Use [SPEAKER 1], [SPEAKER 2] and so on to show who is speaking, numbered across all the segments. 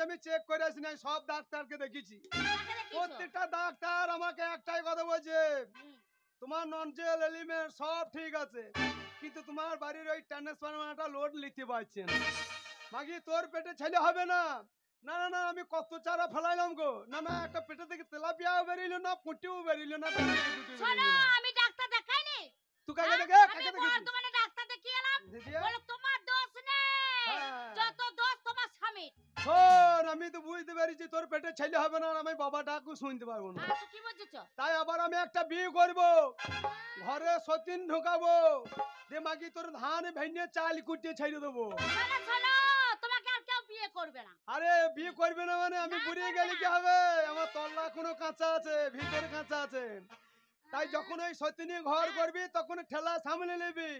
[SPEAKER 1] আমি চেক করে আসি নাই, সব ডাক্তারকে দেখেছি। প্রত্যেকটা ডাক্তার আমাকে একটাই কথা বলছে, তোমার ননজেল এলিমেন্ট সব ঠিক আছে, কিন্তু তোমার বাড়ির ওই ট্রান্সফরমারটা লোড নিতে পারছে না। মাগি তোর পেটে ছেলে হবে না। না না না, আমি কত চারা ফেলাইলাম গো। না না, একটা পেটে থেকে তেলাপিয়াও বেরিয়েছিল না, পুঁটিও বেরিয়েছিল না।
[SPEAKER 2] শোনো, আমি ডাক্তার দেখাইনি।
[SPEAKER 1] তুই কাকে দেখে?
[SPEAKER 2] আমি বর্তমানে ডাক্তার দেখিয়ে এলাম। বলে তোমার দোষ নেই, যত দোষ তোমার স্বামীর।
[SPEAKER 1] শোন, আমি তো বুঝতে পেরেছি তোর পেটে ছেলে হবে না, আমি বাবা ডাকু শুনতে পারবো না।
[SPEAKER 2] তুই কি বলছিস?
[SPEAKER 1] তাই আবার আমি একটা বিয়ে করব, ঘরে সতীন ঢোকাবো, যে মাগি তোর ধান ভেঙে চাল কুটিয়ে ছেড়ে দেবো।
[SPEAKER 2] শোনো শোনো, তোমাকে আর কেউ বিয়ে করবে না।
[SPEAKER 1] আরে বিয়ে করবে না মানে আমি বুড়িয়ে গেলে কি হবে? আমার তল্লা কোনো কাঁচা আছে, ভিতরে কাঁচা আছে। তাই যখন ওই সতীনী ঘর করবি তখন ঠেলা সামলে নেবি।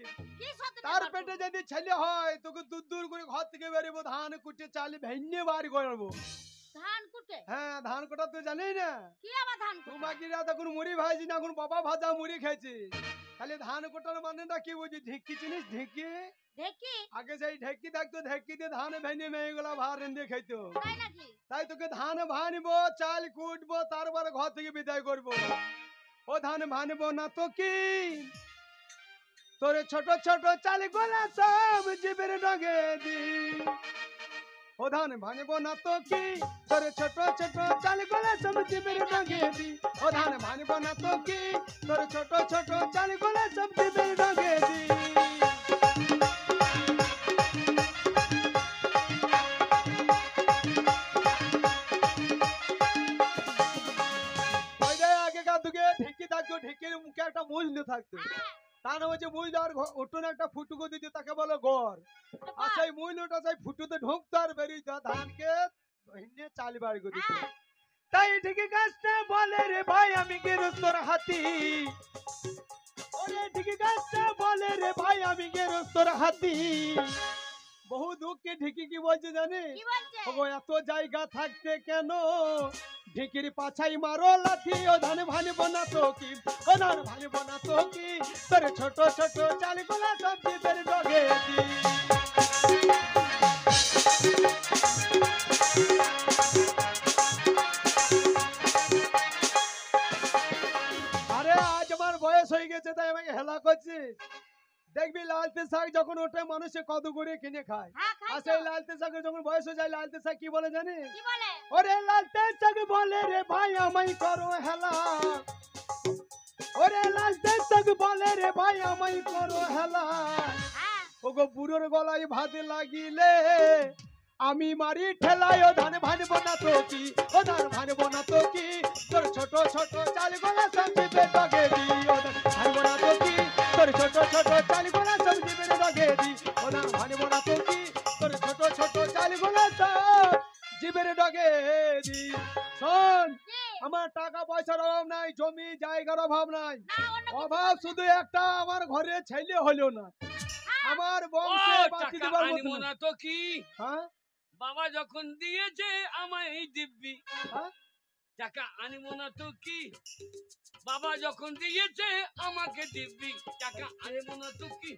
[SPEAKER 1] তার পেটে যদি ছেলে হয় তোকে দূর দূর করে ঘর থেকে বেরোবো, ধান কুটে চালি ভেঙে বাড়ি করবো।
[SPEAKER 2] ধান কুটে?
[SPEAKER 1] হ্যাঁ, ধান কোটা তুই জানিস না?
[SPEAKER 2] কি আবার ধান কুটে?
[SPEAKER 1] তোমাকিরা তখন মুড়ি ভাজি না, এখন বাবা ভাজা মুড়ি খেয়েছি। খালি ধান কোটার মানেটা কি বুঝি? ঢেঁকি চিনিস? ঢেঁকি
[SPEAKER 2] ঢেঁকি?
[SPEAKER 1] আগে সেই ঢেঁকি থাকতো, ঢেঁকি দিয়ে ধান ভেঙে মেয়েগুলা ভাত রেঁধে খাইতো।
[SPEAKER 2] তাই নাকি?
[SPEAKER 1] তাই তোকে ধান ভানবো, চাল কুটবো, তারপরে ঘর থেকে বিদায় করবো। ও ধান ভানবো না তো কি তোরে ছোট ছোট চাল গোলা সব জীবের ডগে দি। ও ধান ভানবো না তো কি তোরে ছোট ছোট চাল গোলা সব জীবের ডগে দি। ও ধান ভানবো না তো কি তোরে ছোট ছোট চাল গোলা সব জীবের ডগে দি। ঢেঁকি থাকতো, ঢেঁকির মুখে একটা মুজলি থাকতো, তার হচ্ছে মুজলি, আর উঠোনে একটা ফুটুকো দিত, তাকে বলে গড়। আর সেই মুজলিটা সেই ফুটুতে ঢুকতো আর বেরিয়ে ধানকে ভেঙে চাল বাড়ি করে দিত। তাই ঢেঁকি গাছটা বলে রে ভাই আমি গেরস্তর হাতি। ওরে ঢেঁকি গাছটা বলে রে ভাই আমি গেরস্তর হাতি। বহু দুঃখে ঢেঁকি কি বলছে জানিস? এত জায়গা থাকতে কেন ঢেঁকির পাছাই মারো লাথি। ও ধান ভানবো না তো কি, ও ধান ভানবো না তো কি তোর ছোট ছোট চাল গোলা সব জীবের ডগে দি। আরে আজ আমার বয়স হয়ে গেছে তাই আমাকে হেলা করছিস? দেখবি লালতে শাক যখন ওঠে মানুষে কত করে কিনে খায়, আর সেই লালতে শাকের যখন বয়স হয়ে যায় লালতে শাক কি বলে জানিস? ওরে লালতে শাক বলে রে ভাই আমায় করো হেলা। ওরে লালতে শাক বলে রে ভাই আমায় করো হেলা। ওগো বুড়োর গলায় ভাত লাগিলে আমি মারি ঠেলাই। ও ধান ভানবো না তো কি, ও ধান ভানবো না তো কি তোর ছোট ছোট চাল গোলা সব জীবের ডগে দি। ও ধান ভানবো না তো কি তোর ছোট ছোট চাল গোলা সব জীবের ডগে দি। ও ধান ভানবো না তো কি তোর ছোট ছোট চাল গোলা সব জীবের ডগে দি। শোন, আমার টাকা পয়সার অভাব নাই, জমি জায়গার অভাব নাই, অভাব শুধু একটা, আমার ঘরে ছেলে হলো না, আমার বংশে বাঁচিতে পারবো না
[SPEAKER 3] তো কি।
[SPEAKER 1] হ্যাঁ,
[SPEAKER 3] বাবা যখন দিয়েছে আমায় এই দিব্যি,
[SPEAKER 1] হ্যাঁ,
[SPEAKER 3] টাকা আনিব না তো কি। বাবা যখন দিয়েছে আমাকে দিব্যি, টাকা আনিব না তো কি।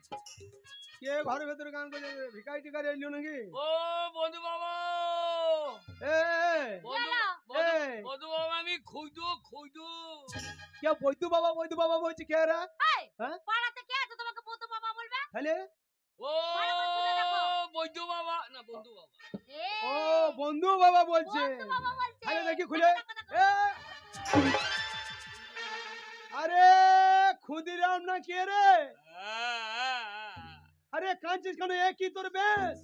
[SPEAKER 1] কে ঘরের ভেতরে গান করছে? ভিখারি টিকারি এলো নাকি?
[SPEAKER 3] ও বধু বাবা, বধু বাবা আমি খুঁজো খুঁজো।
[SPEAKER 1] কে বৈদু বাবা বৈদু বাবা বলছি? কে রা?
[SPEAKER 2] হ্যাঁ, পাড়াতে কে আছে তোমাকে বৈদু বাবা বলবে?
[SPEAKER 1] তাহলে
[SPEAKER 3] ও বৈদু বাবা না বন্ধু বাবা।
[SPEAKER 1] ও বন্ধু বাবা বলছে। আরে দেখি খুলে। আরে ক্ষুদিরাম না কে রে? আরে কাঁদছিস কেন? এ কি তোর বেশ?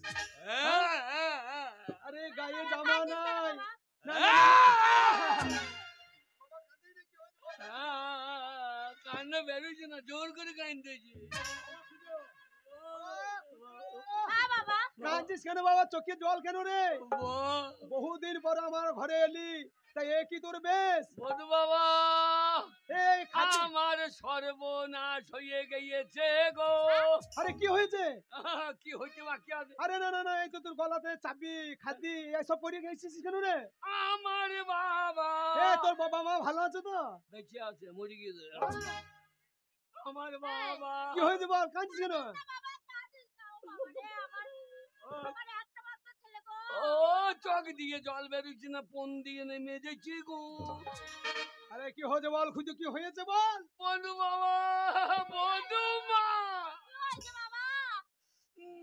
[SPEAKER 1] আরে গায়ে জামা নাই।
[SPEAKER 3] কান্না বেরোচ্ছে না, জোর করে কাঁদতেছি।
[SPEAKER 1] কাঁদছিস কেন বাবা? চোখে জল কেন রে? বহুদিন পর আমার ঘরে এলি, তাই এ কি তোর বেশ?
[SPEAKER 3] বধু বাবা আমার সর্বনাশ হয়ে গিয়েছে গো।
[SPEAKER 1] আরে কি হয়েছে?
[SPEAKER 3] কি হইতে বাকি আছে?
[SPEAKER 1] আরে না না না, এই তো তোর গলাতে চাবি খাদি এসব পরে গেছিস কেন রে?
[SPEAKER 3] আমার বাবা,
[SPEAKER 1] তোর বাবা মা ভালো আছে তো?
[SPEAKER 3] বেঁচে আছে, মরে গিয়েছে। আমার বাবা
[SPEAKER 1] কি হয়েছে বল, কাঁদছিস কেন?
[SPEAKER 3] ও চোখ দিয়ে জল বেরোচ্ছে না, পন দিয়ে নেমে যাচ্ছি গো।
[SPEAKER 1] আরে কি হয়েছে বল খুঁজু, কি হয়েছে বল।
[SPEAKER 3] বন্ধু বাবা, বন্ধু মা,
[SPEAKER 2] কি হয়েছে বাবা?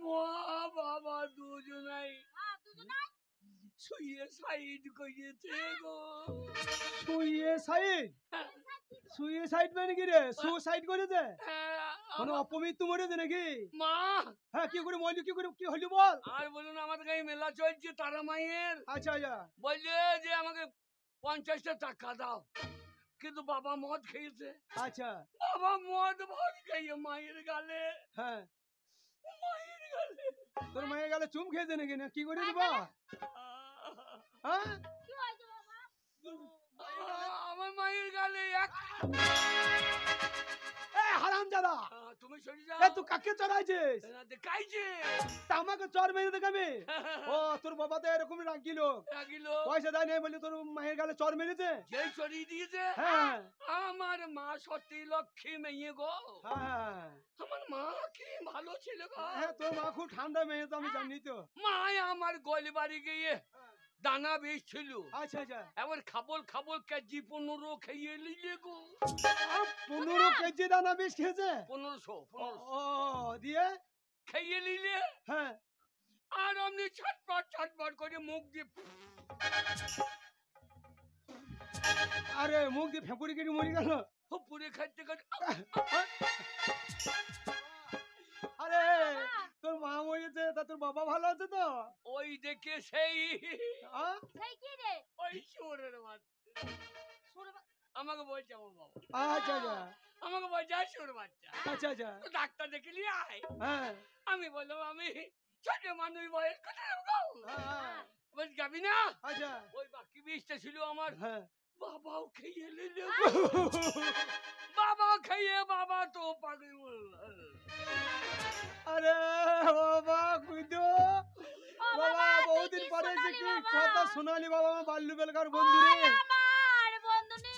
[SPEAKER 3] মা বাবা দুজনাই
[SPEAKER 2] দুজনাই
[SPEAKER 3] শুয়ে সাইড করেছে গো।
[SPEAKER 1] সুইসাইড? সুইসাইড মানে কি রে? সুসাইড করেছে?
[SPEAKER 3] হ্যাঁ,
[SPEAKER 1] মানে অপমৃত্যু মরেছে নাকি?
[SPEAKER 3] মা
[SPEAKER 1] হ্যাঁ, কি করে মরলি, কি করে, কি হলি বল।
[SPEAKER 3] আর বলুন, আমাদের গায়ে মেলা চলছে তারা মায়ের।
[SPEAKER 1] আচ্ছা আচ্ছা
[SPEAKER 3] বললে যে আমাকে 50টা টাকা দাও, কিন্তু বাবা মদ খেয়েছে।
[SPEAKER 1] আচ্ছা।
[SPEAKER 3] বাবা মদ ভাত খাইয়ে মায়ের গালে,
[SPEAKER 1] হ্যাঁ,
[SPEAKER 3] মায়ের গালে
[SPEAKER 1] তোর মায়ের গালে চুম খেয়েছে নাকি, না কি করেছে বা? হ্যাঁ,
[SPEAKER 2] কি হয়েছে বাবা?
[SPEAKER 3] আমার মায়ের গালে এক।
[SPEAKER 1] এ হারামজাদা,
[SPEAKER 3] তুমি সরে
[SPEAKER 1] এ
[SPEAKER 3] যাও।
[SPEAKER 1] তুই কাকে চড়াইছিস?
[SPEAKER 3] এরা দেখাইছে
[SPEAKER 1] তা আমাকে চর মেরে দেখাবে? ও তোর বাবা তো এরকম রাগিল,
[SPEAKER 3] রাগিলো,
[SPEAKER 1] পয়সা দেয় নাই বলে তোর মায়ের গালে চর মেরেছে?
[SPEAKER 3] যেই সরিয়ে দিয়েছে।
[SPEAKER 1] হ্যাঁ
[SPEAKER 3] আমার মা সত্যি লক্ষ্মী মেয়ে গো।
[SPEAKER 1] হ্যাঁ
[SPEAKER 3] আমার মা কি ভালো ছিল গো।
[SPEAKER 1] হ্যাঁ, তোর মা খুব ঠান্ডা মেয়ে তো আমি জানি তো।
[SPEAKER 3] মায় আমার গোল বাড়ি গিয়ে দানা বেশ ছিল,
[SPEAKER 1] আচ্ছা আচ্ছা।
[SPEAKER 3] এবার খাবল খাবল কেজি 15 খেয়ে নিলে গো।
[SPEAKER 1] 15 কেজি দানা বিষ খেয়েছে?
[SPEAKER 3] 1500
[SPEAKER 1] ও দিয়ে?
[SPEAKER 3] খেয়ে নিলে,
[SPEAKER 1] হ্যাঁ,
[SPEAKER 3] আর অমনি ছটপট করে মুখ দিয়ে
[SPEAKER 1] আরে মুখ দিয়ে ফেঁপুরি কেটে মরে গেল।
[SPEAKER 3] পুরে খাইতে খাইতে
[SPEAKER 1] আরে তোর মা মরেছে, তা তোর বাবা ভালো আছে তো?
[SPEAKER 3] ওই দেখে সেই
[SPEAKER 1] হ্যাঁ?
[SPEAKER 2] সেই কি রে?
[SPEAKER 3] ওই সুরের বাচ্চা আমাকে বলছে আমার বাবা,
[SPEAKER 1] আচ্ছা আচ্ছা
[SPEAKER 3] আমাকে বলছে আর সুর বাচ্চা,
[SPEAKER 1] আচ্ছা আচ্ছা।
[SPEAKER 3] তো ডাক্তার দেখে নিয়ে আয়।
[SPEAKER 1] হ্যাঁ
[SPEAKER 3] আমি বললাম আমি ছোট মানুষ, বয়স কত গো?
[SPEAKER 1] হ্যাঁ,
[SPEAKER 3] বলছি যাবি না?
[SPEAKER 1] আচ্ছা
[SPEAKER 3] ওই বাকি বিষটা ছিল আমার,
[SPEAKER 1] হ্যাঁ।
[SPEAKER 3] বাবাও খেয়ে নিল। বাবা খেয়ে বাবা তো পাগল।
[SPEAKER 1] আরে বাবা কুইদো, বাবা বহুদিন পরে এসে কি কথা শোনালি বাবা, আমার বাল্য বেলকার বন্ধু রে।
[SPEAKER 2] আমার বন্ধুনি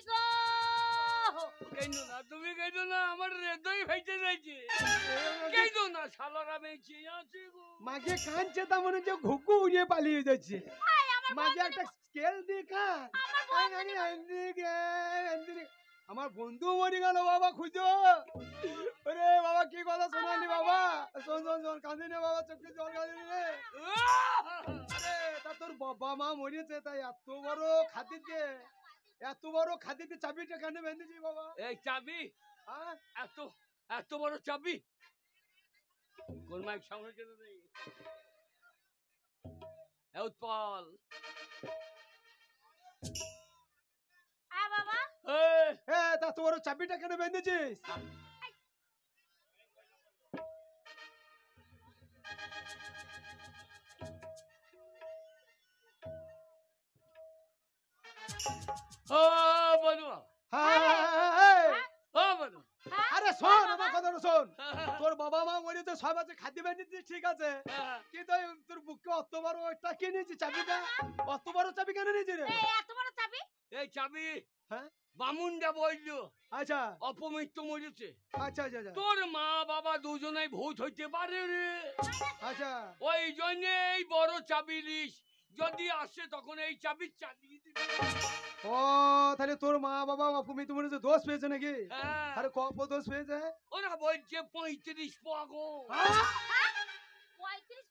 [SPEAKER 2] গো।
[SPEAKER 3] কেন না তুমি, কেন না, আমার হৃদয় ভেঙে যাচ্ছে। কেন না, শালারা বেঁচে আছে গো।
[SPEAKER 1] মাকে কাঁদছে, তা মনে হচ্ছে ঘুঘু উড়িয়ে পালিয়ে যাচ্ছে। মাকে একটা স্কেল দিয়ে কান। আমার বন্ধু মরে গেল বাবা, খুঁজো। ওরে বাবা কি কথা শোনালি বাবা, শোন শোন শোন, কাঁদিনি বাবা, চোখে জল কাঁদিনি রে। আরে তা তোর বাবা মা মরেছে, তাই এত বড় খাদিতে চাবিটা কেন বেঁধেছি বাবা?
[SPEAKER 3] এই চাবি,
[SPEAKER 1] হ্যাঁ?
[SPEAKER 3] এত এত বড় চাবি কোন মাইক সামনে কেন নেই? উৎপল,
[SPEAKER 2] বাবা
[SPEAKER 1] হ্যাঁ, তা তোর চাবিটা কেন বেঁধেছিস?
[SPEAKER 3] ও বলু,
[SPEAKER 1] হ্যাঁ,
[SPEAKER 3] ও বলু,
[SPEAKER 1] আরে শোন আমার কথাটা শোন। তোর বাবা মা মরেছে, সব আছে, খাদ্য বেঁধেছিস ঠিক আছে, কিন্তু তোর বুকে অত বড় ওইটা কে নিয়েছি চাবিটা? অত বড় চাবি কেন নিয়েছি রে?
[SPEAKER 2] এত বড় চাবি?
[SPEAKER 3] এই চাবি
[SPEAKER 1] হ্যাঁ
[SPEAKER 3] বামুনটা বললো
[SPEAKER 1] আচ্ছা
[SPEAKER 3] অপমৃত্যু মরেছে,
[SPEAKER 1] আচ্ছা আচ্ছা আচ্ছা
[SPEAKER 3] তোর মা বাবা দুজনেই ভূত হইতে পারে রে।
[SPEAKER 1] আচ্ছা।
[SPEAKER 3] ওই জন্য এই বড় চাবি লিস, যদি আসে তখন এই চাবি চালিয়ে দিবি।
[SPEAKER 1] ও তাহলে তোর মা বাবা অপমৃত্যু মরেছে, দোষ পেয়েছে নাকি?
[SPEAKER 3] হ্যাঁ,
[SPEAKER 1] আরে কত দোষ পেয়েছে?
[SPEAKER 3] ওরা বলছে 35 পাগল।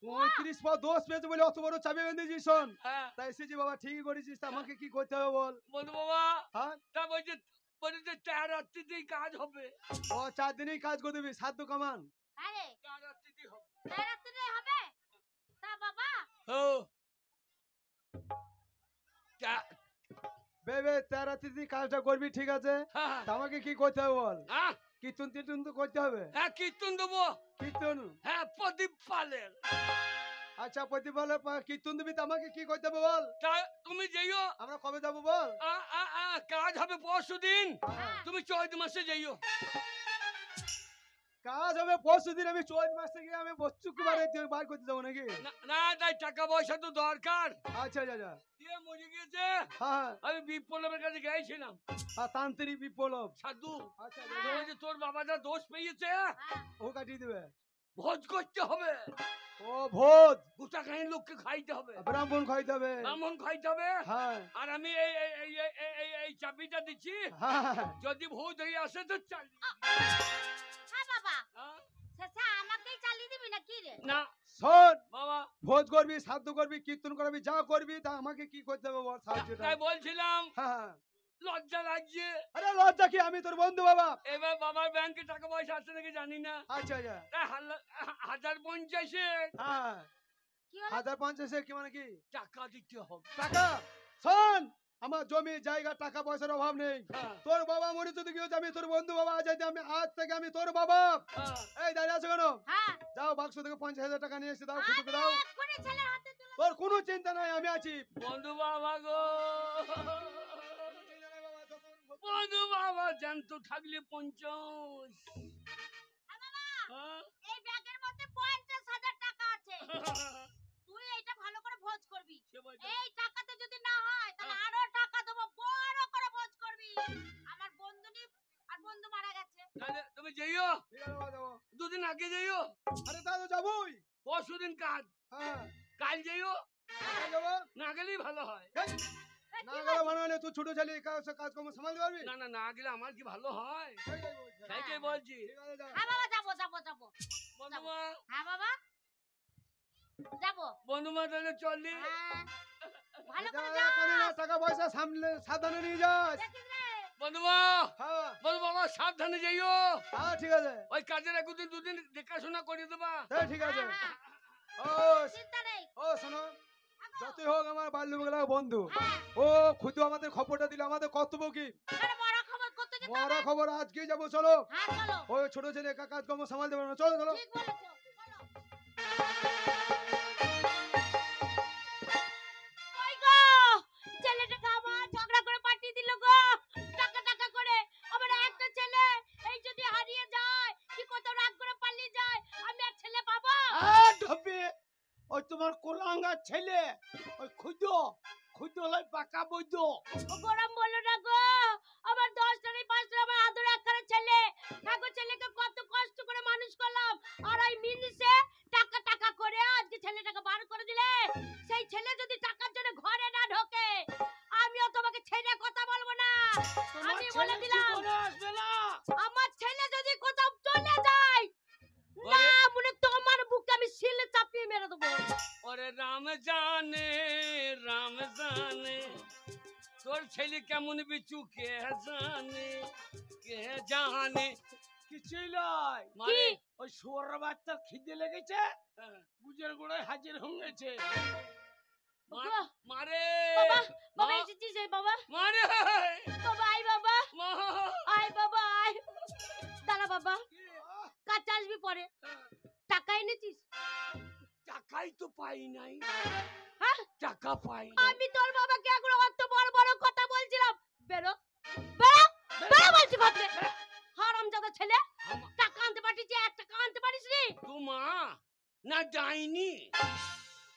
[SPEAKER 1] 35 পা দোষ পেয়েছে বলে অত বড় চাবি বেঁধেছিস। শোন,
[SPEAKER 3] হ্যাঁ,
[SPEAKER 1] তাই এসেছি বাবা, ঠিকই করেছিস। তা আমাকে কি করতে হবে বল?
[SPEAKER 3] বলু বাবা,
[SPEAKER 1] হ্যাঁ,
[SPEAKER 3] তা বলছে 4 রাত্রিতেই কাজ হবে।
[SPEAKER 1] ও 4 দিনেই কাজ করে দিবি, সাধ্য কামান।
[SPEAKER 2] আরে
[SPEAKER 3] 4 রাত্রিতেই হবে।
[SPEAKER 2] রাত্রে হবে? তা বাবা
[SPEAKER 3] ও তা-
[SPEAKER 1] বেবে 13 রাত্রি কাজটা করবি ঠিক আছে।
[SPEAKER 3] হ্যাঁ,
[SPEAKER 1] তা আমাকে কি করতে হবে বল?
[SPEAKER 3] হ্যাঁ,
[SPEAKER 1] কীর্তন তীর্তন তো করতে হবে।
[SPEAKER 3] হ্যাঁ, কীর্তন দেবো।
[SPEAKER 1] কীর্তন?
[SPEAKER 3] হ্যাঁ, প্রদীপ পালের।
[SPEAKER 1] আচ্ছা প্রতিপালে কীর্তন দিবি, তা আমাকে কি করতে হবে বল?
[SPEAKER 3] তা তুমি যেও,
[SPEAKER 1] আমরা কবে যাবো বল?
[SPEAKER 3] কাজ হবে পরশুদিন,
[SPEAKER 1] হ্যাঁ।
[SPEAKER 3] তুমি 14 মাসে যেও।
[SPEAKER 1] কাজ হবে পরশুদিন, আমি 14 মাস থেকে আমি বচ্চুকে বার করতে যাবো নাকি?
[SPEAKER 3] না তাই টাকা পয়সা তো দরকার।
[SPEAKER 1] আচ্ছা আচ্ছা আচ্ছা।
[SPEAKER 3] দিয়ে মরে গেছে,
[SPEAKER 1] হ্যাঁ
[SPEAKER 3] আমি বিপ্লবের কাছে গেছিলাম,
[SPEAKER 1] আর তান্ত্রিক বিপ্লব।
[SPEAKER 3] সাধু।
[SPEAKER 1] আচ্ছা
[SPEAKER 3] ওই যে তোর বাবাটা দোষ পেয়েছে,
[SPEAKER 1] ও কাটিয়ে দেবে।
[SPEAKER 3] ভোজ করতে হবে,
[SPEAKER 1] ও ভোজ,
[SPEAKER 3] গোটা খানি লোককে খাইতে হবে,
[SPEAKER 1] ব্রাহ্মণ খাইতে হবে।
[SPEAKER 3] ব্রাহ্মণ খাইতে হবে।
[SPEAKER 1] হ্যাঁ
[SPEAKER 3] আর আমি এই চাবিটা দিচ্ছি,
[SPEAKER 1] হ্যাঁ
[SPEAKER 3] যদি ভোজ হয়ে আসে তো চাল।
[SPEAKER 2] হ্যাঁ বাবা, শেষে আমাকেই চালিয়ে দিবি না কি রে?
[SPEAKER 3] না
[SPEAKER 1] শোন,
[SPEAKER 3] বাবা,
[SPEAKER 1] ভোজ করবি, শ্রাদ্ধ করবি, কীর্তন করবি, যা করবি তা আমাকে কি করতে হবে বল, সাহায্যটা।
[SPEAKER 3] তাই বলছিলাম
[SPEAKER 1] হ্যাঁ
[SPEAKER 3] লজ্জা লাগছে।
[SPEAKER 1] আরে লজ্জা কি, আমি তোর বন্ধু বাবা।
[SPEAKER 3] এবার বাবার ব্যাংকে টাকা পয়সা আছে নাকি জানি না,
[SPEAKER 1] আচ্ছা আচ্ছা,
[SPEAKER 3] তাই 1050
[SPEAKER 1] হ্যাঁ
[SPEAKER 2] কি হলো?
[SPEAKER 1] 1050 কি মানে কি
[SPEAKER 3] টাকা দিতে হবে।
[SPEAKER 1] টাকা? শোন, আমার জমি জায়গা টাকা পয়সার অভাব নেই।
[SPEAKER 3] হ্যাঁ,
[SPEAKER 1] তোর বাবা মরে যদি কি হচ্ছে, আমি তোর বন্ধু বাবা, আজ আমি আজ থেকে আমি তোর বাবা।
[SPEAKER 3] হ্যাঁ।
[SPEAKER 1] এই দাঁড়িয়ে আছো কেন?
[SPEAKER 2] হ্যাঁ,
[SPEAKER 1] যাও বাক্স থেকে 50,000 টাকা নিয়ে এসে দাও, খুঁজে দাও।
[SPEAKER 2] এক্ষুনি ছেলের হাতে তুলে
[SPEAKER 1] তোর কোনো চিন্তা নাই, আমি আছি।
[SPEAKER 3] বন্ধু বাবা গো, বন্ধু বাবা জ্যান্ত থাকলে 50। হ্যাঁ?
[SPEAKER 2] এই ব্যাগের মধ্যে 50,000 টাকা আছে। তুই এইটা ভালো করে ভোজ করবি।
[SPEAKER 3] সে বলছে,
[SPEAKER 2] এই টাকাতে যদি না হয় তাহলে আরো টাকা দেবো, বড় করে ভোজ করবি। আমার বন্ধু মারা গেছে।
[SPEAKER 3] তাহলে তুমি যেও,
[SPEAKER 1] ঠিক আছে বাবা, যাবো।
[SPEAKER 3] দুদিন আগে যেও,
[SPEAKER 1] আরে তা তো যাবোই।
[SPEAKER 3] পরশুদিন কাজ,
[SPEAKER 1] হ্যাঁ
[SPEAKER 3] কাল যেও,
[SPEAKER 1] যাবো।
[SPEAKER 3] না গেলেই ভালো হয়।
[SPEAKER 1] এই, না গেলে ভালো হলে তুই ছোট ছেলে, কাজকর্ম সামালতে পারবি?
[SPEAKER 3] না না, না গেলে আমার কি ভালো হয়,
[SPEAKER 1] সেইটাই বলছি।
[SPEAKER 3] সেইটাই বলছি।
[SPEAKER 1] ঠিক আছে, যা।
[SPEAKER 2] হ্যাঁ বাবা, যাবো।
[SPEAKER 3] বন্ধুমা,
[SPEAKER 2] হ্যাঁ বাবা, যাবো।
[SPEAKER 3] বন্ধুমা তাহলে চললি।
[SPEAKER 2] হ্যাঁ, ভালো
[SPEAKER 1] যা,
[SPEAKER 2] করে
[SPEAKER 1] যা, কানে না,
[SPEAKER 2] যাস।
[SPEAKER 1] টাকা পয়সা সামলে সাবধানে নিয়ে যাস।
[SPEAKER 2] দেখিস রে।
[SPEAKER 3] বন্ধুমা,
[SPEAKER 1] হ্যাঁ
[SPEAKER 3] বন্ধু বাবা সাবধানে যেও,
[SPEAKER 1] হ্যাঁ ঠিক আছে,
[SPEAKER 3] ওই কাজের একদিন দুদিন দেখাশোনা করে দেবা।
[SPEAKER 1] হ্যাঁ ঠিক আছে।
[SPEAKER 2] হ্যাঁ,
[SPEAKER 1] ও
[SPEAKER 2] চিন্তা নেই।
[SPEAKER 1] ও শোনো, যতই হোক আমার বাল্যবেলা বন্ধু,
[SPEAKER 2] হ্যাঁ,
[SPEAKER 1] ও খুদু আমাদের খবরটা দিল, আমাদের কর্তব্য কি?
[SPEAKER 2] এবারে বড় খবর করতে যেতে
[SPEAKER 1] বড়
[SPEAKER 2] হবে।
[SPEAKER 1] খবর আজকেই যাবো, চলো।
[SPEAKER 2] হ্যাঁ, চলো।
[SPEAKER 1] ওই ছোট ছেলে কাজকর্ম সামালতে পারবে না, চলো চলো।
[SPEAKER 2] ঠিক বলেছো, চলো। কই গো? ছেলেটাকে আমার ঝগড়া করে পাঠিয়ে দিল গো। টাকা করে। আমার একটা ছেলে এই যদি হারিয়ে যায়, কি কোথাও রাগ করে পালিয়ে যায়, আমি আর ছেলে পাবো?
[SPEAKER 4] ঢপে ওই তোমার কোলাঙ্গার ছেলে, ওই খুদো লাই পাকা বৈদ্য।
[SPEAKER 2] ও গরম বলো না গো। আমার 10টা নেই 5টা, আমার আদরে একখানা ছেলে। ঠাকুর ছেলেকে কত কষ্ট করে মানুষ করলাম। আর এই মিনিসে টাকা করে আজকে ছেলেটাকে বার করে দিলে। সেই ছেলে যদি টাকার জন্য ঘরে না ঢোকে, আমিও তোমাকে ছেড়ে কথা বলবো না।
[SPEAKER 4] তোমার
[SPEAKER 2] আমি
[SPEAKER 4] ছেলে
[SPEAKER 2] বলে দিলাম,
[SPEAKER 4] জীবনে আসবে না।
[SPEAKER 2] আমার ছেলে যদি কোথাও চলে যায়, না মনে তোমার বুকে আমি শিলে চাপিয়ে মেরে দেবো।
[SPEAKER 3] ওরে রাম জানে, তোর ছেলে কেমন বিচু কে জানে।
[SPEAKER 4] কিছুই নয়,
[SPEAKER 3] মানে
[SPEAKER 4] ওই শুয়োর বাচ্চার খিদে লেগেছে,
[SPEAKER 3] হ্যাঁ,
[SPEAKER 4] গুজের গোড়ায় হাজির হয়ে গেছে।
[SPEAKER 2] গো,
[SPEAKER 3] মারে
[SPEAKER 2] বাবা, বাবা
[SPEAKER 3] মা-
[SPEAKER 2] এসেছিস এই বাবা।
[SPEAKER 3] মারে
[SPEAKER 2] বাবা আয় বাবা,
[SPEAKER 3] মা।
[SPEAKER 2] আয় বাবা আয়। দাঁড়া বাবা, কাছে আসবি পরে। টাকা এনেছিস?
[SPEAKER 3] টাকাই তো পাই নাই,
[SPEAKER 2] হ্যাঁ,
[SPEAKER 3] টাকা পাই নাই।
[SPEAKER 2] আমি তোর বাবাকে এখন অত বড় কথা বলছিলাম। বেরো বেরো বেরো বলছি ঘরে। হারামজাদা ছেলে, টাকা আনতে পাঠিয়েছি, 1 টাকা আনতে পারিস নি
[SPEAKER 3] তোমা না যাইনি,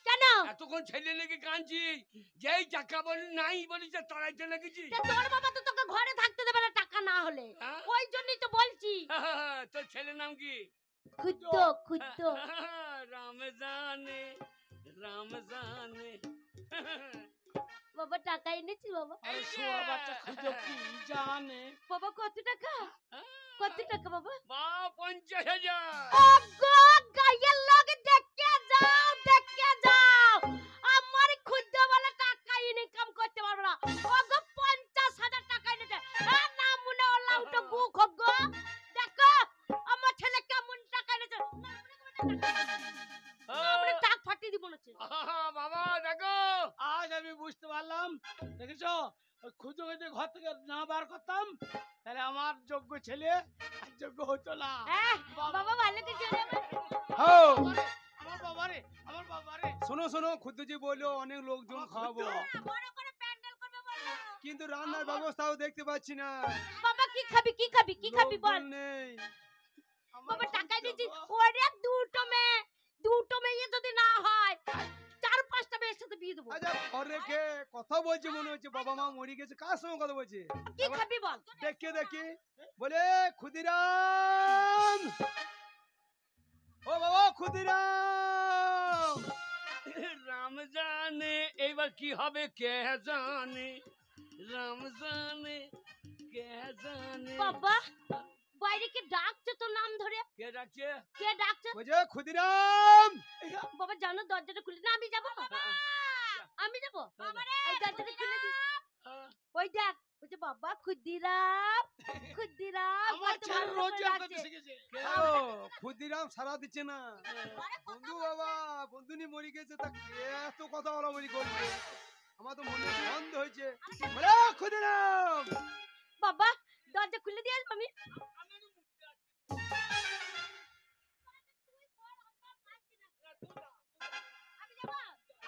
[SPEAKER 2] কেন?
[SPEAKER 3] এতক্ষণ ছেলে লেগে কাঁদছি, যেই টাকা বলি নাই বলিছে তাড়াইতে লেগেছি।
[SPEAKER 2] তা তোর বাবা তো তোকে ঘরে থাকতে দেবে না টাকা না হলে।
[SPEAKER 3] হ্যাঁ?
[SPEAKER 2] ওই জন্যই তো বলছি।
[SPEAKER 3] তোর ছেলের নাম কি?
[SPEAKER 2] খুদ্দ
[SPEAKER 3] রাম জানে, রাম জানে।
[SPEAKER 2] বাবা টাকা এনেছিস বাবা?
[SPEAKER 4] আরে শুয়োর বাচ্চা খুদো কি জানে।
[SPEAKER 2] বাবা কত টাকা? কত টাকা বাবা?
[SPEAKER 3] 50,000।
[SPEAKER 2] ওগো গায়ের লগে দেখে যাও। আমার খুদ্দ বলে টাকা ইনকাম করতে পারবো না। ওগো 50,000 টাকা এনেছে। আর না মনে হলো উঠো গু খগো। দেখো আমার ছেলে কেমন টাকা এনেছে। আমরা টাক ফাটিয়ে দিব না।
[SPEAKER 3] বাবা দেখো,
[SPEAKER 4] আজ আমি বুঝতে পারলাম, দেখেছো ওই খুদো যদি ঘর থেকে না বার করতাম, তাহলে আমার যোগ্য ছেলে আর যোগ্য হতো না।
[SPEAKER 2] হ্যাঁ বাবা ভালো কিছু
[SPEAKER 1] হ্যাঁ
[SPEAKER 4] আমার বাবারে
[SPEAKER 1] শোনো শোনো, খুদ্দুজি বললো অনেক লোকজন খাওয়াবো,
[SPEAKER 2] বড় করে প্যান্ডেল করবে বললো।
[SPEAKER 1] কিন্তু রান্নার ব্যবস্থাও দেখতে পাচ্ছি না,
[SPEAKER 2] বাবা কি খাবি বল।
[SPEAKER 1] লোকজন নেই।
[SPEAKER 2] বাবা টাকা দিচ্ছি। ওরে দুটো মেয়ে যদি না হয় 4-5টা মেয়ের সাথে বিয়ে দেবো।
[SPEAKER 1] আচ্ছা ঘরে কে কথা বলছে, মনে হচ্ছে বাবা মা মরে গেছে, কার সঙ্গে কথা বলছে?
[SPEAKER 2] কি খাবি বল।
[SPEAKER 1] দেখি বলে ক্ষুদিরাম, ও ও বাবা ক্ষুদিরাম,
[SPEAKER 3] রাম জানে এইবার কি হবে কে জানে, রাম জানে কে জানে।
[SPEAKER 2] বাবা বাইরে কে ডাকছে তো নাম ধরে?
[SPEAKER 3] কে ডাকছে?
[SPEAKER 2] কে ডাকছে?
[SPEAKER 1] ওই যে ক্ষুদিরাম,
[SPEAKER 2] বাবা জানো দরজাটা খুলে না, আমি যাবো, আমি যাবো, এই দরজাটা খুলে দিস। ওই দেখ, ওই যে বাবা ক্ষুদিরাম, ক্ষুদিরাম
[SPEAKER 4] আমার
[SPEAKER 2] কত
[SPEAKER 4] ছেলে
[SPEAKER 2] ভালো
[SPEAKER 4] রোজ
[SPEAKER 2] করে
[SPEAKER 4] করতে
[SPEAKER 2] ডাকছে।
[SPEAKER 4] শিখেছে।
[SPEAKER 1] ও ক্ষুদিরাম সারা দিচ্ছে না। বন্ধু বাবা, বন্ধু নি মরে গেছে, তা কে এত কথা বলাবলি করবে? আমার তো মনে বন্ধ হয়েছে। বলে ক্ষুদিরাম,
[SPEAKER 2] বাবা দরজা খুলে দিয়ে আসবো আমি।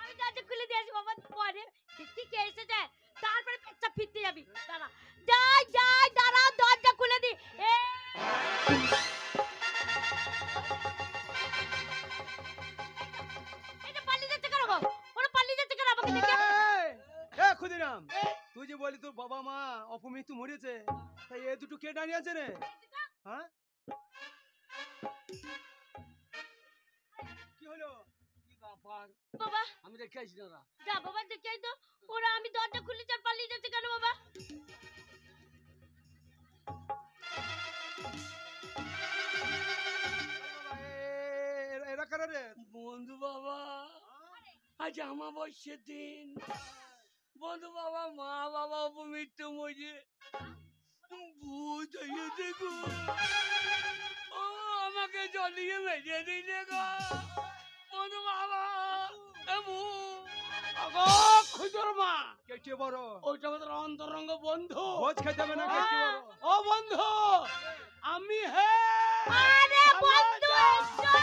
[SPEAKER 2] আমি দরজা খুলে দিয়ে আসবো বাবা, পরে দেখি কে এসেছে, তারপরে পেটটা ফিরতে যাবি। দাঁড়া, যাই যাই, দাঁড়া দরজা খুলে দি। এটা পালিয়ে যাচ্ছে কেন গো? ওরা পালিয়ে যাচ্ছে কেন আমাকে দেখে?
[SPEAKER 1] এ ক্ষুদিরাম, তুই যে বলি তোর বাবা মা অপমৃত্যু মরেছে, তাই এ দুটো কে দাঁড়িয়ে আছে রে? হ্যাঁ কি হলো?
[SPEAKER 3] কি ব্যাপার?
[SPEAKER 2] বাবা
[SPEAKER 3] আমি দেখে আসি দাদা।
[SPEAKER 2] যা বাবা দেখে আই তো, ওরা আমি দরজা খুলেছি আর পালিয়ে যাচ্ছে কেন বাবা?
[SPEAKER 1] এরা কারা রে?
[SPEAKER 3] বন্ধু বাবা, আজ আমাবস্যার দিন। বন্ধু বাবা, মা বাবা অপমৃত্যু মরে ভূত হয়েছে গো। ও আমাকে জ্বলিয়ে মেরে দিলে গো বন্ধু বাবা। এ ভূত।
[SPEAKER 4] আগো খুজুর মা,
[SPEAKER 1] কেটে বড়
[SPEAKER 4] ওইটা আমাদের অন্তরঙ্গ বন্ধু।
[SPEAKER 1] ভোজ খেতে হবে না কেটে বড়।
[SPEAKER 4] ও বন্ধু, আমি হে
[SPEAKER 2] আরে বন্ধু এসো।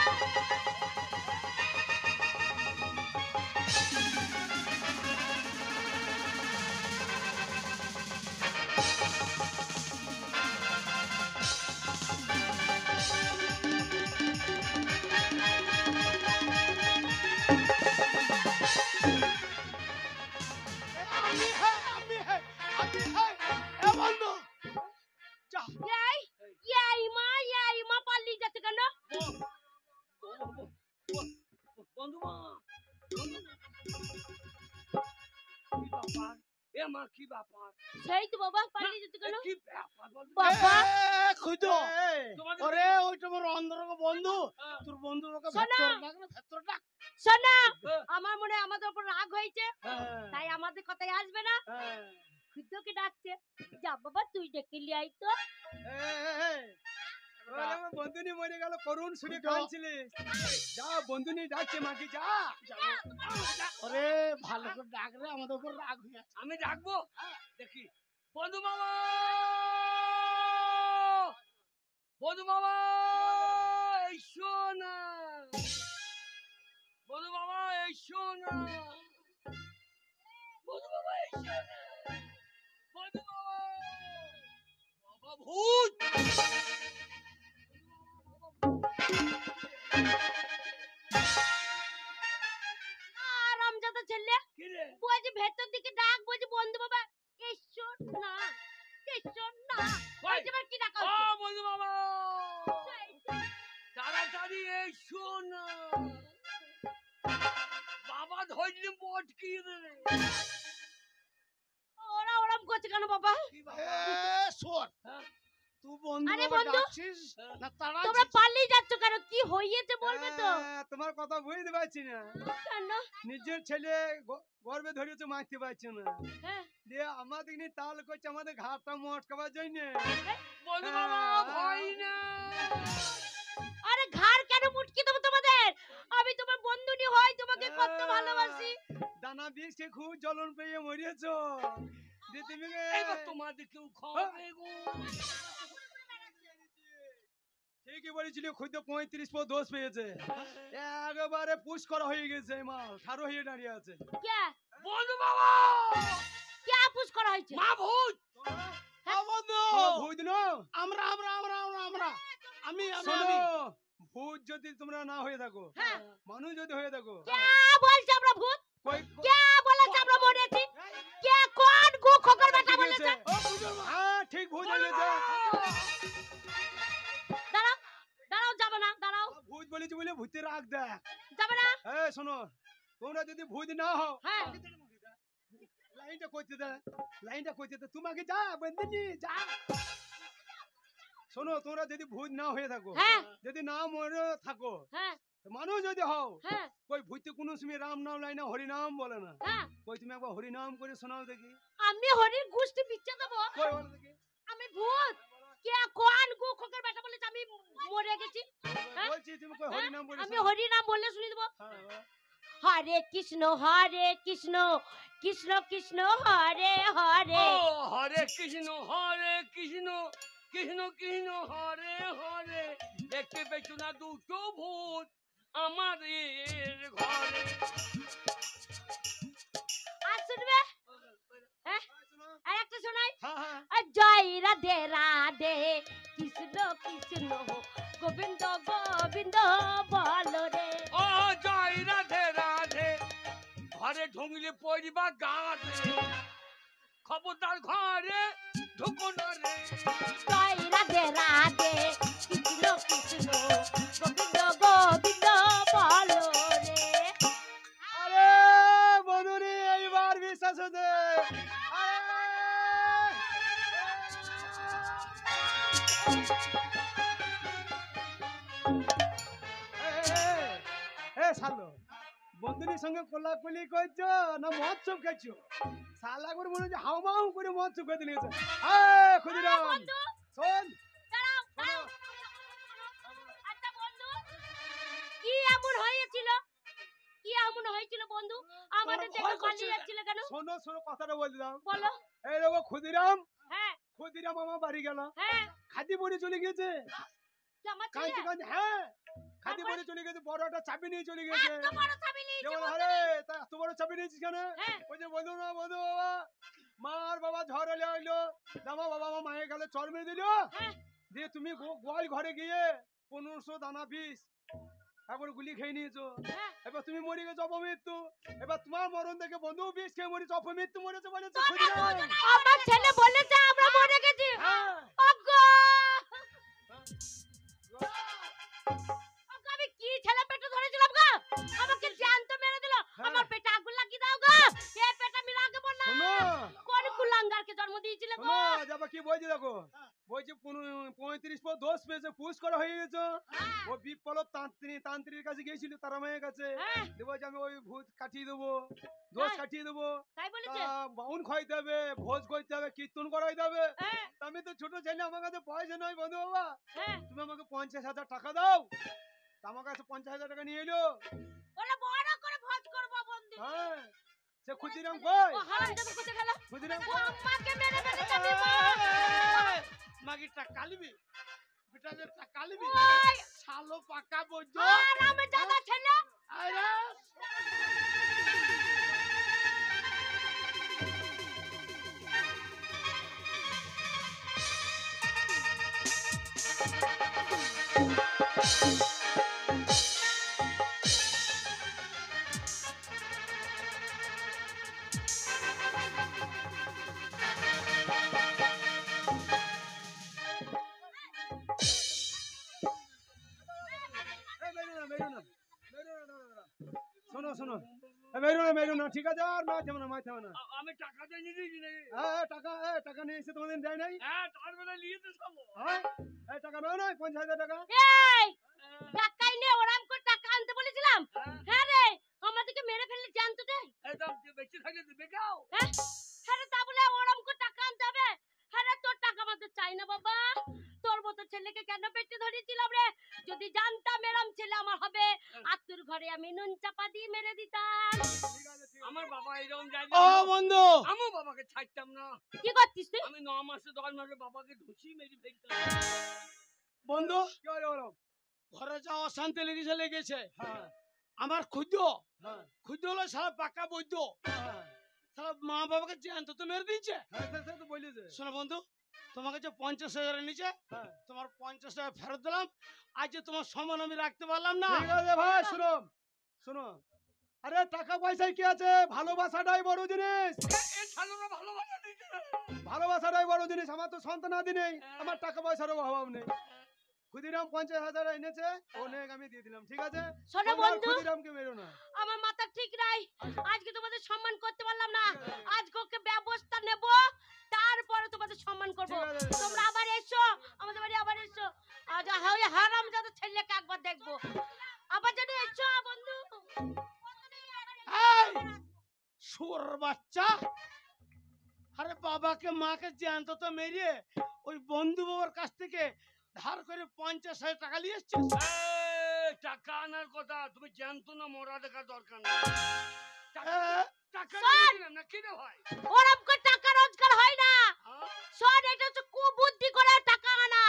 [SPEAKER 4] আমি হে আমি হে আমি হে। এ বন্ধু যা,
[SPEAKER 2] এই মা পালিয়ে যাচ্ছে কেন?
[SPEAKER 3] বন্ধু মা, কি ব্যাপার? এ মা কি ব্যাপার?
[SPEAKER 2] সেই তো বাবা পালিয়ে যাচ্ছে কেন?
[SPEAKER 3] কি ব্যাপার বন্ধু?
[SPEAKER 2] বাবা
[SPEAKER 4] এ খুজো,
[SPEAKER 1] এই,
[SPEAKER 3] তোমাদের
[SPEAKER 4] ওরে ওইটা আমার অন্তরঙ্গ বন্ধু।
[SPEAKER 3] হ্যাঁ।
[SPEAKER 4] তোর বন্ধু ওকে
[SPEAKER 2] শোনো।
[SPEAKER 4] ভেতরে ডাক না, ভেতরে ডাক।
[SPEAKER 2] শোনা,
[SPEAKER 3] হ্যাঁ।
[SPEAKER 2] আমার মনে হয় আমাদের উপর রাগ হয়েছে,
[SPEAKER 1] হ্যাঁ,
[SPEAKER 2] তাই আমাদের কথায় আসবে না।
[SPEAKER 1] হ্যাঁ।
[SPEAKER 2] খুদ্দকে ডাকছে, যা বাবা তুই ডেকে লিয়ে আই তো।
[SPEAKER 1] ওরে আমার বন্ধুনি মরে গেল, করুণ সুরে কাঁদছিলিস। যা বন্ধুনি ডাকছে মাকে, যা।
[SPEAKER 4] ওরে ভালো করে ডাক রে, আমাদের উপর রাগ হয়ে আছে।
[SPEAKER 3] আমি ডাকবো, দেখি। বন্ধু মামা, বন্ধু মামা এসো না, বন্ধু মামা এসো না, বন্ধু মামা এসো না, বন্ধু মামা। বাবা ভূত।
[SPEAKER 2] আরামজাদা ছেলে
[SPEAKER 3] কি রে?
[SPEAKER 2] বলছি ভেতর দিকে ডাক, বলছি বন্ধু বাবা এসো না, এসো না।
[SPEAKER 3] কই?
[SPEAKER 2] এবার কি ডাকা
[SPEAKER 3] ও
[SPEAKER 2] হচ্ছে?
[SPEAKER 3] বন্ধু মামা,
[SPEAKER 2] এসো।
[SPEAKER 3] তাড়াতাড়ি এসো না, বাবা ধরলে মটকি রে।
[SPEAKER 2] ওরা ওরম করছে কেন বাবা?
[SPEAKER 3] কি
[SPEAKER 4] এ
[SPEAKER 3] বাবা?
[SPEAKER 4] শোন,
[SPEAKER 3] হ্যাঁ।
[SPEAKER 4] তুই বন্ধু
[SPEAKER 2] আরে
[SPEAKER 4] বাবা
[SPEAKER 2] বন্ধু।
[SPEAKER 4] ডাকছিস না
[SPEAKER 2] তোমরা
[SPEAKER 4] তাড়াচ্ছিস?
[SPEAKER 2] পালিয়ে যাচ্ছ কেন? কি হয়েছে বলবে তো?
[SPEAKER 1] তোমার কথা বুঝতে পারছি না।
[SPEAKER 2] কেন?
[SPEAKER 1] নিজের ছেলে গর্বে ধরেছে, মারতে পারছে না,
[SPEAKER 2] হ্যাঁ,
[SPEAKER 1] দিয়ে আমাদের নিয়ে তাল করছে আমাদের ঘাটটা মটকাবার জন্য।
[SPEAKER 3] বন্ধু মামা ভয় না।
[SPEAKER 2] আরে ঘাড় কেন মুটকি দেবো তোমাদের? আমি তোমার বন্ধুনি হই, তোমাকে কত ভালোবাসি।
[SPEAKER 1] দানা বিষে খুব জ্বলন পেয়ে মরিয়েছ, দিয়ে তুমি
[SPEAKER 3] এবার তোমাদের কেউ খাবে গো।
[SPEAKER 1] ঠিকই বলেছিলি, খুদ্দ 35 পর দোষ পেয়েছে, একেবারে পুশ করা হয়ে গেছে, এই মাল ঠাড়ো হয়ে দাঁড়িয়ে আছে।
[SPEAKER 2] কে
[SPEAKER 3] বন্ধু বাবা,
[SPEAKER 2] কে আপুস করা হয়েছে?
[SPEAKER 3] মা ভূত।
[SPEAKER 4] ও বন্ধু,
[SPEAKER 1] ভূত ন,
[SPEAKER 4] আমরা আমরা আমরা আমরা আমরা আমি আমি
[SPEAKER 1] শোনো,
[SPEAKER 4] আমি
[SPEAKER 1] ভূত যদি তোমরা না হয়ে থাকো,
[SPEAKER 2] হ্যাঁ।
[SPEAKER 1] মানুষ যদি হয়ে থাকো,
[SPEAKER 2] কে বলছে আমরা ভূত?
[SPEAKER 1] কই
[SPEAKER 2] কে বলেছে আমরা মরেছি? কে কোন গু খোকর বেটা
[SPEAKER 1] ঠিক
[SPEAKER 2] বলেছে?
[SPEAKER 1] হয়েছে?
[SPEAKER 4] ও খুজুর মা,
[SPEAKER 1] হ্যাঁ ঠিক ভূত হয়ে গেছে।
[SPEAKER 2] দাঁড়াও, দাঁড়াও, যাবে না, দাঁড়াও।
[SPEAKER 1] ভূত বলেছি বলে এই শোনো, তোমরা যদি ভূত না হও,
[SPEAKER 2] হ্যাঁ
[SPEAKER 1] লাইনটা করতে দে, লাইনটা করতে দে, তোমাকে যা বন্ধনি যা। শোনো, তোমরা যদি ভূত না হয়ে থাকো,
[SPEAKER 2] হ্যাঁ
[SPEAKER 1] যদি না মরে থাকো,
[SPEAKER 2] হ্যাঁ
[SPEAKER 1] মানুষ যদি হও,
[SPEAKER 2] হ্যাঁ
[SPEAKER 1] কই ভূতে কোনো সময় রাম নাম লাই না, হরি নাম বলে না।
[SPEAKER 2] হ্যাঁ
[SPEAKER 1] কই তুমি একবার হরি নাম করে শোনাও দেখি।
[SPEAKER 2] আমি হরির গুষ্টি বিচ্ছা দেবো।
[SPEAKER 1] কই বলো দেখি।
[SPEAKER 2] আমি ভূত কে কোন গু খোকের বেটা বলেছে আমি মরে গেছি? হ্যাঁ?
[SPEAKER 1] বলছি তুমি কই হরি নাম বলে
[SPEAKER 2] আমি
[SPEAKER 1] শোনাও।
[SPEAKER 2] হরি নাম বললে শুনি দেবো।
[SPEAKER 1] হ্যাঁ, হ্যাঁ।
[SPEAKER 2] হরে কৃষ্ণ কৃষ্ণ কৃষ্ণ হরে হরে।
[SPEAKER 3] ও হরে কৃষ্ণ কৃষ্ণ কৃষ্ণ হরে হরে। দেখতে পেছো না দুটো ভূত আমাদের ঘরে।
[SPEAKER 2] আর শুনবে? হ্যাঁ
[SPEAKER 1] শোনো।
[SPEAKER 2] আর একটা শোনাই।
[SPEAKER 1] হ্যাঁ, হ্যাঁ।
[SPEAKER 2] আর জয় রাধে রাধে কৃষ্ণ কৃষ্ণ গোবিন্দ গোবিন্দ বলো রে।
[SPEAKER 3] ও জয় রাধে রাধে। ঘরে ঢুকলে পড়িবা গাছে, খবরদার ঘরে ঢুকো না রে।
[SPEAKER 2] জয় রাধে রাধে কৃষ্ণ কৃষ্ণ গোবিন্দ গোবিন্দ বলো রে।
[SPEAKER 1] আরে বন্ধুরে, এইবার বিশ্বাস হচ্ছে। শালো, বন্ধুদের সঙ্গে কোলাকুলি করছো না মদ চুপ খাইছো? শালা করে মনে হচ্ছে হাউমাউ করে মদ চুপ করে দিয়েছে। খুদিরাম
[SPEAKER 2] বন্ধু
[SPEAKER 1] শোন,
[SPEAKER 2] দাঁড়াও দাঁড়াও। আচ্ছা বন্ধু, কি এমন হয়েছিল? কি এমন হয়েছিল বন্ধু? আমাদের
[SPEAKER 4] ভয়
[SPEAKER 2] দেখে
[SPEAKER 4] করছে
[SPEAKER 2] পালিয়ে যাচ্ছিলে কেন?
[SPEAKER 1] শোনো শোনো, কথাটা বলে দিলাম।
[SPEAKER 2] বলো।
[SPEAKER 1] এই দেখো ক্ষুদিরাম,
[SPEAKER 2] হ্যাঁ
[SPEAKER 1] ক্ষুদিরাম আমার বাড়ি গেল,
[SPEAKER 2] হ্যাঁ
[SPEAKER 1] খাদি পরে চলে গেছে।
[SPEAKER 2] কি আমার
[SPEAKER 1] কাঁদতে
[SPEAKER 2] ছেলে
[SPEAKER 1] কাঁদতে, হ্যাঁ খাদি
[SPEAKER 2] তারপর?
[SPEAKER 1] পরে চলে গেছে, বড় একটা চাবি নিয়ে চলে গেছে।
[SPEAKER 2] এত বড় চাবি নিয়েছে
[SPEAKER 1] যেমন
[SPEAKER 2] বন্ধু।
[SPEAKER 1] আরে তা এত বড় চাবি নিয়েছিস কেন?
[SPEAKER 2] হ্যাঁ
[SPEAKER 1] ওই যে বন্ধু না বন্ধু বাবা, মা আর বাবা ঝড় এলে আইলো, দামা বাবা আমার মায়ের গালে চড় মেরে দিল।
[SPEAKER 2] হ্যাঁ
[SPEAKER 1] দিয়ে তুমি গোয়াল ঘরে গিয়ে 1500 দানা বিষ তারপরে গুলি খেয়ে নিয়েছো।
[SPEAKER 2] হ্যাঁ
[SPEAKER 1] এবার তুমি মরে গেছো অপমৃত্যু। এবার তোমার মরণ দেখে বন্ধু বিষ খেয়ে মরেছে, অপমৃত্যু মরেছে বলেছে।
[SPEAKER 2] তোমরা দুজনে আমার ছেলে বলেছে আমরা মরে গেছি।
[SPEAKER 1] হ্যাঁ।
[SPEAKER 2] ওগো ওগো, আমি কি ছেলে পেটে ধরেছিলাম গো? আমাকে জ্যান্ত মেরে দিল। আমার পেটে আগুন লাগিয়ে দাও গো। এ পেটে আমি রাখবো না।
[SPEAKER 1] শোনো
[SPEAKER 2] কোন কুলাঙ্গারকে জন্ম দিয়েছিলে গো?
[SPEAKER 1] শোনো, যাবা কি বলছি দেখো, বলছি 35 পর দোষ পেয়েছে, পুশ করা হয়ে গেছে। ও বিপ্লব তান্ত্রিকের কাছে গিয়েছিল, তারা মায়ের কাছে।
[SPEAKER 2] হ্যাঁ
[SPEAKER 1] দেবো যে আমি ওই ভূত কাটিয়ে দেবো, দোষ
[SPEAKER 2] হ্যাঁ।
[SPEAKER 1] কাটিয়ে দেবো,
[SPEAKER 2] তাই বলেছে।
[SPEAKER 1] বাউন খাইতে হবে, ভোজ করতে হবে, কীর্তন করাইতে হবে।
[SPEAKER 2] হ্যাঁ
[SPEAKER 1] তা আমি তো ছোট ছেলে, আমার কাছে পয়সা নয় বন্ধু বাবা,
[SPEAKER 2] হ্যাঁ
[SPEAKER 1] তুমি আমাকে 50,000 টাকা দাও। তা আমার কাছে 50,000 টাকা নিয়ে এলো।
[SPEAKER 2] বলে বড় করে ভোজ করব বন্ধু।
[SPEAKER 1] হ্যাঁ, সে ক্ষুদিরাম কই?
[SPEAKER 2] ও হারামজাদা কোথায় গেল?
[SPEAKER 1] ক্ষুদিরাম
[SPEAKER 2] ও আমাকে মেরে মেরে যাবে গো।
[SPEAKER 4] মাগিটা কালিবি, বেটাদের কালিবি,
[SPEAKER 2] ওই
[SPEAKER 4] শালো পাকা বৈদ্য।
[SPEAKER 2] হারামজাদা ছেলে।
[SPEAKER 4] আরে
[SPEAKER 1] এই মেরো না, মেরো না, মেরো না, দাঁড়া, দাঁড়া। শোনো শোনো, মেরো না, মেরো না, ঠিক আছে, আর মারতে হবে না, মারতে হবে না।
[SPEAKER 3] আমি টাকাটা নিয়ে দিয়েছি নাকি?
[SPEAKER 1] টাকা নিয়ে এসে তোমাদের দেয় নাই?
[SPEAKER 3] হ্যাঁ তার বেলা নিয়েছে সব।
[SPEAKER 1] হ্যাঁ, এই টাকা নাও না, 50,000 টাকা।
[SPEAKER 2] এই টাকাই নে, ওরাম করে টাকা আনতে বলেছিলাম। হ্যাঁ রে, আমাদেরকে মেরে ফেললে জানতো দে।
[SPEAKER 3] একদম বেশি থাকে দিবে গাও।
[SPEAKER 2] হ্যাঁ হ্যাঁ রে, তা বলে ওরাম করে টাকা আনতে হবে? হ্যাঁ রে, তোর টাকা আমাদের চাই না বাবা। তোর মতো ছেলেকে কেন পেটে ধরেছিলাম রে? যদি জানতাম এরম ছেলে আমার হবে, আত্মুর ঘরে আমি নুন চাপা দিয়ে মেরে দিতাম।
[SPEAKER 1] ঠিক আছে, ঠিক আছে।
[SPEAKER 3] আমার বাবা এরকম যায়
[SPEAKER 4] ও বন্ধু,
[SPEAKER 3] আমিও বাবাকে ছাড়তাম না।
[SPEAKER 2] কি করছিস তুই?
[SPEAKER 3] আমি 9 মাসে 10 মাসে বাবাকে ধুসি মেরে ফেলতাম।
[SPEAKER 4] বন্ধু
[SPEAKER 1] কি হলো বলো?
[SPEAKER 4] ঘরে যা অশান্তি লেগেছে।
[SPEAKER 1] হ্যাঁ,
[SPEAKER 4] আমার খুদ্দ
[SPEAKER 1] হ্যাঁ,
[SPEAKER 4] হলো সারা পাকা বৈদ্য।
[SPEAKER 1] হ্যাঁ,
[SPEAKER 4] সারা মা বাবাকে জ্যান্ত তো মেরে দিচ্ছে।
[SPEAKER 1] হ্যাঁ, সে তো বলেছে।
[SPEAKER 4] শোনো বন্ধু, তোমাকে যে 50,000 নিচে,
[SPEAKER 1] হ্যাঁ,
[SPEAKER 4] তোমার 50 টাকা ফেরত দিলাম। আজ যে তোমার সমান আমি রাখতে পারলাম না।
[SPEAKER 1] ঠিক আছে ভাই, শোনো শোনো, আরে টাকা পয়সায় কি আছে, ভালোবাসাটাই বড় জিনিস।
[SPEAKER 3] এই ছালোরা ভালোবাসা দিতে না।
[SPEAKER 1] ভালোবাসাটাই বড় জিনিস। আমার তো সন্তান আদি নেই, আমার টাকা পয়সারও অভাব নেই। ক্ষুদিরাম 50,000 এনেছে, অনেক আমি দিয়ে দিলাম, ঠিক আছে?
[SPEAKER 2] শোনো
[SPEAKER 1] তোমরা আর
[SPEAKER 2] বন্ধু,
[SPEAKER 1] ক্ষুদিরামকে মেরো না।
[SPEAKER 2] আমার মাথা ঠিক নাই,
[SPEAKER 1] আচ্ছা,
[SPEAKER 2] আজকে তোমাদের সম্মান করতে পারলাম না,
[SPEAKER 1] ঠিক আছে।
[SPEAKER 2] আজকে ওকে ব্যবস্থা নেব, তারপরে তোমাদের সম্মান করব।
[SPEAKER 1] ঠিক আছে, ঠিক
[SPEAKER 2] তোমরা
[SPEAKER 1] আছে।
[SPEAKER 2] আবার এসো, আমাদের বাড়ি আবার এসো, আজ হয় হারাম যাদের ছেলেকে একবার দেখবো, আবার যদি এসো বন্ধু।
[SPEAKER 4] এই শুয়োর বাচ্চা, আরে বাবাকে মাকে জ্যান্ত তো মেরিয়ে ওই বন্ধু বাবার কাছ থেকে ধার করে 50,000 টাকা নিয়ে এসছিস।
[SPEAKER 3] এই, টাকা আনার কথা তুমি জানতো না, মরা দেখা দরকার নেই। টাকা
[SPEAKER 4] এ,
[SPEAKER 3] টাকা
[SPEAKER 2] শোন!
[SPEAKER 3] দিলাম না, কি রে ভাই?
[SPEAKER 2] ওরম করে টাকা রোজগার হয় না,
[SPEAKER 3] হ্যাঁ?
[SPEAKER 2] শোন, এটা হচ্ছে কুবুদ্ধি করে টাকা আনা।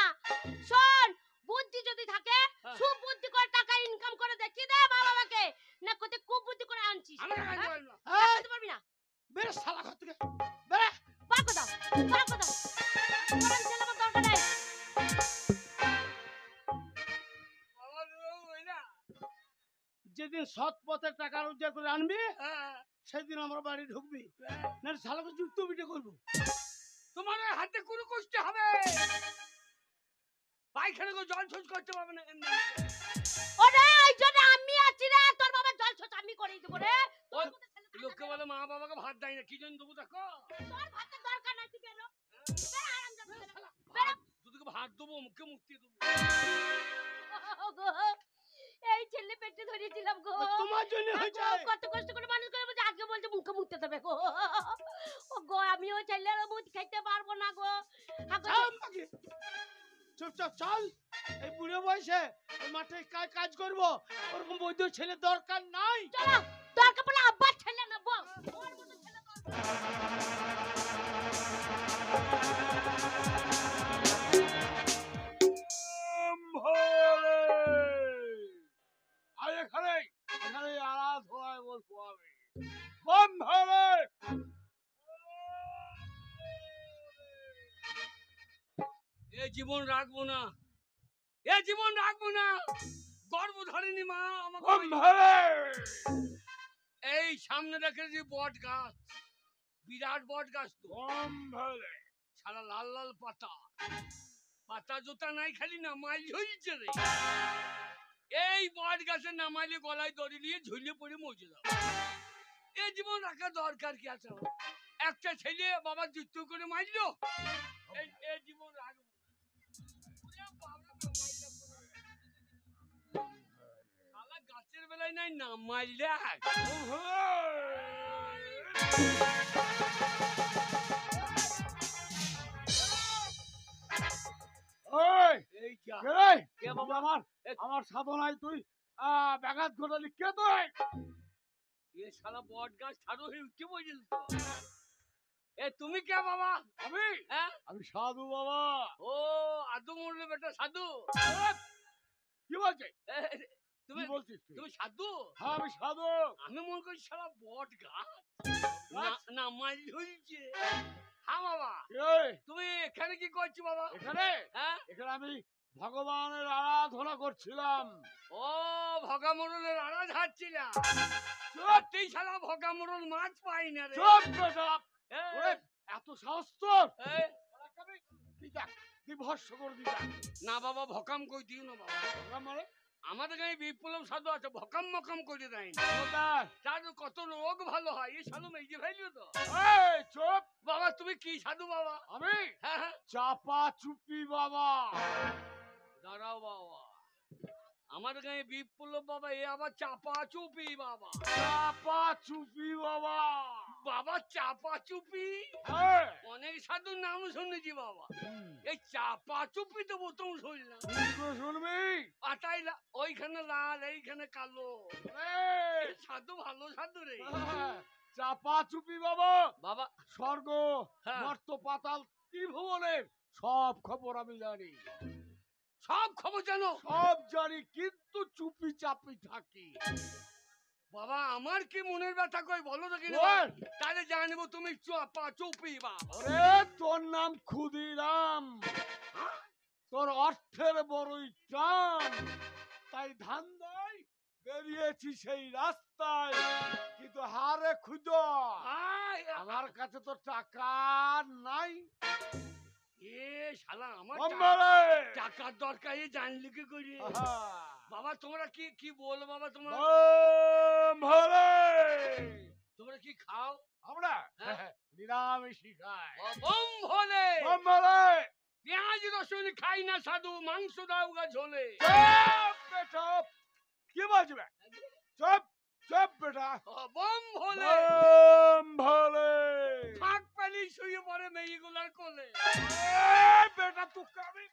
[SPEAKER 2] শোন, বুদ্ধি যদি থাকে,
[SPEAKER 3] হ্যাঁ।
[SPEAKER 2] সুবুদ্ধি করে টাকা ইনকাম করে দেখিয়ে দে মা বাবাকে, না কোথায় কুবুদ্ধি করে আনছিস।
[SPEAKER 3] আমি টাকা দিতে
[SPEAKER 2] হ্যাঁ?
[SPEAKER 3] পারবো না।
[SPEAKER 4] এই,
[SPEAKER 2] করতে পারবি না,
[SPEAKER 4] বেরে শালা ঘর থেকে বেরে।
[SPEAKER 2] বার করে দাও, বার করে দাও, ওরম ছেলে আমার দরকার নেই।
[SPEAKER 3] বাবা রে, ওই না।
[SPEAKER 4] যেদিন সৎ পথে টাকা রোজগার করে আনবি
[SPEAKER 3] হ্যাঁ,
[SPEAKER 4] সেদিন আমার বাড়ি ঢুকবি,
[SPEAKER 3] হ্যাঁ।
[SPEAKER 4] না শালাকে যুক্ত পিটে করবো।
[SPEAKER 3] তোমার ওই হাতে কোনো কষ্ট হবে, পায়খানা করে জল শোষ করতে পারবে না এমনি।
[SPEAKER 2] ওরে এই জন্য আমি আছি রে, তোর বাবা জল ছোট আমি করেই দেবো রে। তোর মতো ছেলে থাকলে
[SPEAKER 3] লোককে বলে মা বাবাকে ভাত দেয় না, কি জন্য দেবো দেখো?
[SPEAKER 2] তোর ভাতের দরকার নাই, তুই বেরো, বেরো হারামজাদা ছেলে।
[SPEAKER 3] ভাত, দুটোকে ভাত দেবো, মুখে মুক্তি দেবো।
[SPEAKER 2] এই ছেলে পেটে ধরেছিলাম গো,
[SPEAKER 4] তোমার জন্য হয়েছে।
[SPEAKER 2] কত কষ্ট করে মানুষ করে বলছে, আজকে বলছে মুখে মুখতে দেবে গো। ও গো, আমি ওই ছেলের মুখ খাইতে পারবো না গো।
[SPEAKER 4] চল মাগি, চুপচাপ চল। এই বুড়ো বয়সে এই মাঠে কাজ করবো, ওরকম বৈধ ছেলে দরকার নাই।
[SPEAKER 2] চলো, দরকার পড়লে আব্বার ছেলে নেবো, ওর মতো ছেলে দরকার।
[SPEAKER 3] আর এখানে
[SPEAKER 4] এখানে আরাধনায় বলবো আমি।
[SPEAKER 3] এ জীবন রাখবো না, এ জীবন রাখবো না, গর্ব ধরেনি মা আমাকে। এই সামনে রেখেছি বট গাছ, বিরাট বট গাছ তো, সারা লাল লাল পাতা, পাতা জোতা নাই, খালি নামাইল ঝুলছে রে। এই বট গাছে নামাইলে গলায় দড়ি নিয়ে ঝুলিয়ে পড়ে মজে যাও। এই জীবন রাখা দরকার কি আছে আমার? একটা ছেলে বাবা যুদ্ধ করে মারলো, এই জীবন রাখবো না। ওরে বাবা, নামাইলে শালা গাছের বেলায় নাই নামাইলে এই যা। কে বাবা?
[SPEAKER 4] আমার সাধনায় তুই ব্যাঘাত ঘটালি, কে তুই?
[SPEAKER 3] এ শালা বট গাছ ছাড়ো হয়ে উঠে পড়েছিল তো। এ তুমি কে বাবা?
[SPEAKER 4] আমি
[SPEAKER 3] হ্যাঁ?
[SPEAKER 4] আমি সাধু বাবা।
[SPEAKER 3] ও আদু মরলে বেটা সাধু।
[SPEAKER 4] কি বলছে?
[SPEAKER 3] এ, তুমি
[SPEAKER 4] কি বলছিস তুই?
[SPEAKER 3] তুমি সাধু?
[SPEAKER 4] হ্যাঁ আমি সাধু।
[SPEAKER 3] আমি মনে করি শালা বট গাছ
[SPEAKER 4] গাছ?
[SPEAKER 3] না মাল ঝুলছে। হ্যাঁ বাবা,
[SPEAKER 4] এই,
[SPEAKER 3] তুমি এখানে কি করছো বাবা?
[SPEAKER 4] এখানে
[SPEAKER 3] হ্যাঁ?
[SPEAKER 4] এখানে আমি ভগবানের আরাধনা করছিলাম।
[SPEAKER 3] ও ভগা মোড়লের আড়া ঝাড়ছিলাম,
[SPEAKER 4] চুপ
[SPEAKER 3] রাতেই শালা ভগা মোড়ল মাছ পাই না রে।
[SPEAKER 4] চুপ বেটা।
[SPEAKER 3] এ,
[SPEAKER 4] ওরে এত সাহস তোর?
[SPEAKER 3] এ,
[SPEAKER 4] বিভৎস করে দিতা।
[SPEAKER 3] না বাবা, ভকাম কই দিও না বাবা।
[SPEAKER 4] মানে
[SPEAKER 3] আমাদের গায়ে বিপ্লব সাধু আছে, ভকাম মকাম করে দেয় না।
[SPEAKER 4] খবরদার।
[SPEAKER 3] তার কত রোগ ভালো হয়, এই সাধু মেজে ফেললো তো।
[SPEAKER 4] এই চুপ।
[SPEAKER 3] বাবা তুমি কি সাধু বাবা?
[SPEAKER 4] আমি
[SPEAKER 3] হ্যাঁ হ্যাঁ,
[SPEAKER 4] চাপা চুপি বাবা।
[SPEAKER 3] দাঁড়াও বাবা, আমার গায়ে বিপ্লব বাবা, এ আবার চাপা চুপি বাবা।
[SPEAKER 4] চাপা চুপি বাবা।
[SPEAKER 3] বাবা চাপা চুপি,
[SPEAKER 4] হ্যাঁ।
[SPEAKER 3] অনেক সাধুর নাম শুনেছি বাবা,
[SPEAKER 4] হুম।
[SPEAKER 3] এই চাপা চুপি তো প্রথম শুনলাম।
[SPEAKER 4] কি করে শুনবি?
[SPEAKER 3] পাতাই ওইখানে লাল এইখানে কালো,
[SPEAKER 4] এই,
[SPEAKER 3] এই সাধু ভালো সাধু রে
[SPEAKER 4] হ্যাঁ, চাপা চুপি বাবা।
[SPEAKER 3] বাবা।
[SPEAKER 4] স্বর্গ
[SPEAKER 3] হ্যাঁ।
[SPEAKER 4] মর্ত পাতাল ত্রিভুবনের সব খবর আমি জানি।
[SPEAKER 3] সব খবর জানো?
[SPEAKER 4] সব জানি, কিন্তু চুপি চাপি থাকি।
[SPEAKER 3] বাবা আমার কি মনের ব্যথা কই বলো দেখি না।
[SPEAKER 4] বল।
[SPEAKER 3] তাহলে জানবো তুমি চাপা চুপি বাবা।
[SPEAKER 4] ওরে তোর নাম ক্ষুদিরাম, তোর অর্থের বড়ই টান, তাই ধান্দায় বেরিয়েছি সেই রাস্তায়, কিন্তু হারে খুদ
[SPEAKER 3] আয়,
[SPEAKER 4] আমার কাছে তো টাকা নাই।
[SPEAKER 3] এ শালা আমার
[SPEAKER 1] বম্বালে
[SPEAKER 3] টাকার দরকার এ জানলি কি করে? বাবা তোমরা কি কি বলো বাবা তোমরা?
[SPEAKER 1] বম্বালে
[SPEAKER 3] তোমরা কি খাও?
[SPEAKER 1] আমরা
[SPEAKER 3] হ্যাঁ?
[SPEAKER 1] নিরামিষই খাই।
[SPEAKER 3] বম ভোলে
[SPEAKER 1] বম্বালে
[SPEAKER 3] পেঁয়াজ রসুন খাই না সাধু, মাংস দাও গা ঝোলে।
[SPEAKER 1] চুপ বেটা, কি বলছিস? চুপ চুপ বেটা।
[SPEAKER 3] বম ভোলে
[SPEAKER 1] বম্বালে
[SPEAKER 3] ফাঁক পানি শুয়ে পড়ে মেয়েগুলার কোলে।
[SPEAKER 1] বেটা তোকে আমি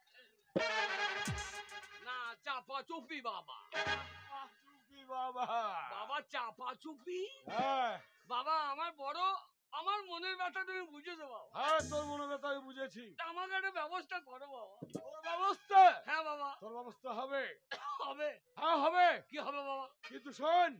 [SPEAKER 3] না চাপা চুপি বাবা,
[SPEAKER 1] চুপি বাবা।
[SPEAKER 3] বাবা চাপা চুপি
[SPEAKER 1] হ্যাঁ
[SPEAKER 3] বাবা। আমার বড় আমার মনের ব্যথা তুমি বুঝেছো বাবা।
[SPEAKER 1] হ্যাঁ তোর মনে কথা আমি বুঝেছি।
[SPEAKER 3] তা আমাকে একটা ব্যবস্থা করো বাবা।
[SPEAKER 1] তোর ব্যবস্থা?
[SPEAKER 3] হ্যাঁ বাবা
[SPEAKER 1] তোর ব্যবস্থা হবে?
[SPEAKER 3] হবে।
[SPEAKER 1] হ্যাঁ হবে।
[SPEAKER 3] কি হবে বাবা?
[SPEAKER 1] কিন্তু শোন,